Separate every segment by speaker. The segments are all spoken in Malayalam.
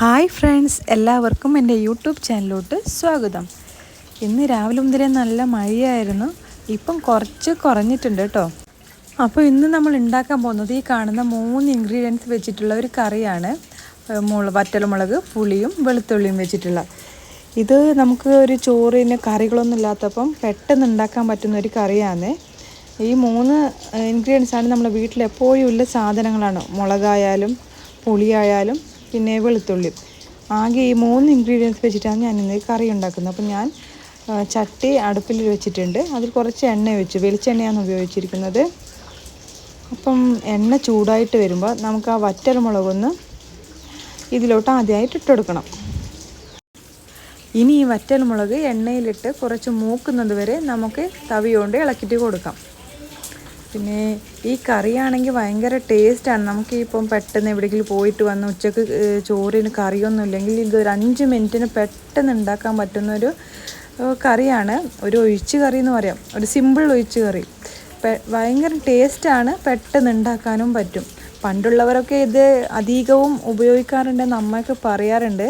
Speaker 1: ഹായ് ഫ്രണ്ട്സ്, എല്ലാവർക്കും എൻ്റെ യൂട്യൂബ് ചാനലിലോട്ട് സ്വാഗതം. ഇന്ന് രാവിലെ മുതലേ നല്ല മഴയായിരുന്നു. ഇപ്പം കുറച്ച് കുറഞ്ഞിട്ടുണ്ട് കേട്ടോ. അപ്പോൾ ഇന്ന് നമ്മൾ ഉണ്ടാക്കാൻ പോകുന്നത് ഈ കാണുന്ന 3 ഇൻഗ്രീഡിയൻസ് വെച്ചിട്ടുള്ള ഒരു കറിയാണ്. വറ്റൽമുളക്, പുളിയും വെളുത്തുള്ളിയും വെച്ചിട്ടുള്ള. ഇത് നമുക്ക് ഒരു ചോറിന് കറികളൊന്നും ഇല്ലാത്തപ്പം പെട്ടെന്ന് ഉണ്ടാക്കാൻ പറ്റുന്ന ഒരു കറിയാണ്. ഈ 3 ഇൻഗ്രീഡിയൻസാണ് നമ്മുടെ വീട്ടിൽ എപ്പോഴും ഉള്ള സാധനങ്ങളാണ്. മുളകായാലും പുളിയായാലും പിന്നെ വെളുത്തുള്ളി. ആകെ ഈ 3 ഇൻഗ്രീഡിയൻസ് വെച്ചിട്ടാണ് ഞാൻ ഇന്ന് കറി ഉണ്ടാക്കുന്നത്. അപ്പം ഞാൻ ചട്ടി അടുപ്പിൽ വെച്ചിട്ടുണ്ട്. അതിൽ കുറച്ച് എണ്ണ വെച്ചു, വെളിച്ചെണ്ണയാണ് ഉപയോഗിച്ചിരിക്കുന്നത്. അപ്പം എണ്ണ ചൂടായിട്ട് വരുമ്പോൾ നമുക്ക് ആ വറ്റൽമുളകൊന്ന് ഇതിലോട്ട് ആദ്യമായിട്ട് ഇട്ടുകൊടുക്കണം. ഇനി ഈ വറ്റൽമുളക് എണ്ണയിലിട്ട് കുറച്ച് മൂക്കുന്നത് വരെ നമുക്ക് തവി കൊണ്ട് ഇളക്കിയിട്ട് കൊടുക്കാം. പിന്നെ ഈ കറിയാണെങ്കിൽ ഭയങ്കര ടേസ്റ്റാണ്. നമുക്ക് ഇപ്പം പെട്ടെന്ന് എവിടെയെങ്കിലും പോയിട്ട് വന്ന് ഉച്ചക്ക് ചോറിന് കറിയൊന്നും ഇല്ലെങ്കിൽ ഇതൊരു 5 മിനിറ്റിന് പെട്ടെന്ന് ഉണ്ടാക്കാൻ പറ്റുന്നൊരു കറിയാണ്. ഒരു ഒഴിച്ച് കറി എന്ന് പറയാം, ഒരു സിമ്പിൾ ഒഴിച്ച് കറി. ഭയങ്കര ടേസ്റ്റാണ്, പെട്ടെന്ന് ഉണ്ടാക്കാനും പറ്റും. പണ്ടുള്ളവരൊക്കെ ഇത് അധികവും ഉപയോഗിക്കാറുണ്ടെന്ന് അമ്മയൊക്കെ പറയാറുണ്ട്.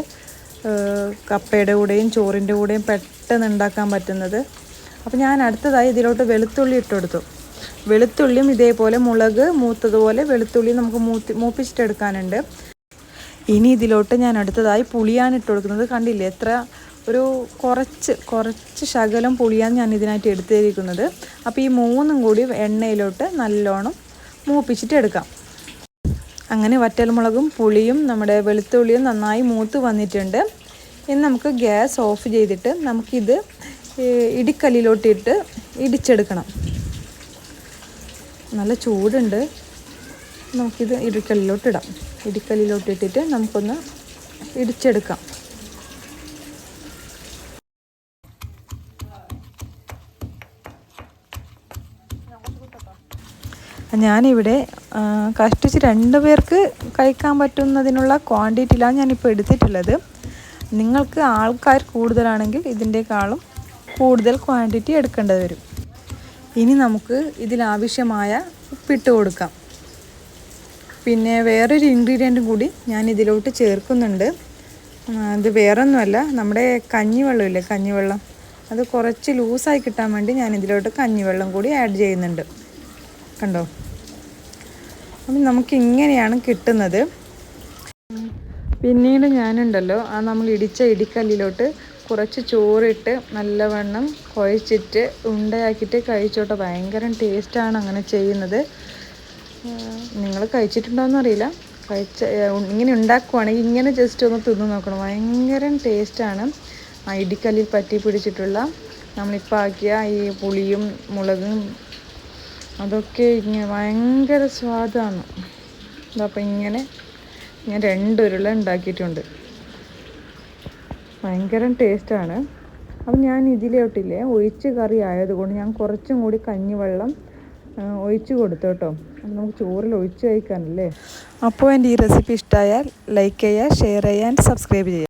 Speaker 1: കപ്പയുടെ കൂടെയും ചോറിൻ്റെ കൂടെയും പെട്ടെന്ന് ഉണ്ടാക്കാൻ പറ്റുന്നത്. അപ്പോൾ ഞാൻ അടുത്തതായി ഇതിലോട്ട് വെളുത്തുള്ളി ഇട്ട് കൊടുത്തു. വെളുത്തുള്ളിയും ഇതേപോലെ മുളക് മൂത്തതുപോലെ വെളുത്തുള്ളി നമുക്ക് മൂപ്പിച്ചിട്ടെടുക്കാനുണ്ട്. ഇനി ഇതിലോട്ട് ഞാൻ അടുത്തതായി പുളിയാണ് ഇട്ട് കൊടുക്കുന്നത്. കണ്ടില്ലേ, എത്ര ഒരു കുറച്ച് ശകലം പുളിയാണ് ഞാൻ ഇതിനായിട്ട് എടുത്തിരിക്കുന്നത്. അപ്പോൾ ഈ 3 കൂടി എണ്ണയിലോട്ട് നല്ലോണം മൂപ്പിച്ചിട്ട് എടുക്കാം. അങ്ങനെ വറ്റൽമുളകും പുളിയും നമ്മുടെ വെളുത്തുള്ളിയും നന്നായി മൂത്ത് വന്നിട്ടുണ്ട്. ഇനി നമുക്ക് ഗ്യാസ് ഓഫ് ചെയ്തിട്ട് നമുക്കിത് ഇടിക്കല്ലിലോട്ടിട്ട് ഇടിച്ചെടുക്കണം. നല്ല ചൂടുണ്ട്. നമുക്കിത് ഇടിക്കല്ലിലോട്ടിടാം. ഇടിക്കല്ലിലോട്ടിട്ടിട്ട് നമുക്കൊന്ന് ഇടിച്ചെടുക്കാം. ഞാനിവിടെ കഷ്ടിച്ച് 2 പേർക്ക് കഴിക്കാൻ പറ്റുന്നതിനുള്ള ക്വാണ്ടിറ്റിയിലാണ് ഞാനിപ്പോൾ എടുത്തിട്ടുള്ളത്. നിങ്ങൾക്ക് ആൾക്കാർ കൂടുതലാണെങ്കിൽ ഇതിൻ്റെക്കാളും കൂടുതൽ ക്വാണ്ടിറ്റി എടുക്കേണ്ടത് വരും. ഇനി നമുക്ക് ഇതിലാവശ്യമായ ഉപ്പിട്ട് കൊടുക്കാം. പിന്നെ വേറൊരു ഇൻഗ്രീഡിയൻറ്റും കൂടി ഞാൻ ഇതിലോട്ട് ചേർക്കുന്നുണ്ട്. അത് വേറൊന്നുമല്ല, നമ്മുടെ കഞ്ഞിവെള്ളമില്ലേ, കഞ്ഞിവെള്ളം, അത് കുറച്ച് ലൂസായി കിട്ടാൻ വേണ്ടി ഞാൻ ഇതിലോട്ട് കഞ്ഞിവെള്ളം കൂടി ആഡ് ചെയ്യുന്നുണ്ട്. കണ്ടോ? അപ്പം നമുക്ക് ഇങ്ങനെയാണ് കിട്ടുന്നത്. പിന്നീട് ഞാനുണ്ടല്ലോ നമ്മൾ ഇടിച്ച ഇടിക്കല്ലിലോട്ട് കുറച്ച് ചോറിട്ട് നല്ലവണ്ണം കുഴച്ചിട്ട് ഉണ്ടയാക്കിയിട്ട് കഴിച്ചോട്ടെ. ഭയങ്കര ടേസ്റ്റാണ് അങ്ങനെ ചെയ്യുന്നത്. നിങ്ങൾ കഴിച്ചിട്ടുണ്ടോയെന്ന് അറിയില്ല. ഇങ്ങനെ ഉണ്ടാക്കുവാണെങ്കിൽ ഇങ്ങനെ ജസ്റ്റ് ഒന്ന് തിന്ന് നോക്കണം. ഭയങ്കര ടേസ്റ്റാണ്. ആ ഇടിക്കല്ലിൽ പറ്റി പിടിച്ചിട്ടുള്ള നമ്മളിപ്പോൾ ആക്കിയ ഈ പുളിയും മുളകും അതൊക്കെ ഇങ്ങനെ ഭയങ്കര സ്വാദാണ്. അതപ്പോൾ ഇങ്ങനെ ഞാൻ 2 ഉരുള ഉണ്ടാക്കിയിട്ടുണ്ട്. ഭയങ്കര ടേസ്റ്റാണ്. അപ്പം ഞാൻ ഇതിലോട്ടില്ലേ ഒഴിച്ച് കറി ആയതുകൊണ്ട് ഞാൻ കുറച്ചും കൂടി കഞ്ഞിവെള്ളം ഒഴിച്ച് കൊടുത്തു കേട്ടോ. നമുക്ക് ചോറിൽ ഒഴിച്ച് കഴിക്കാനല്ലേ. അപ്പോൾ എൻ്റെ ഈ റെസിപ്പി ഇഷ്ടമായാൽ ലൈക്ക് ചെയ്യുക, ഷെയർ ചെയ്യുക, സബ്സ്ക്രൈബ് ചെയ്യുക.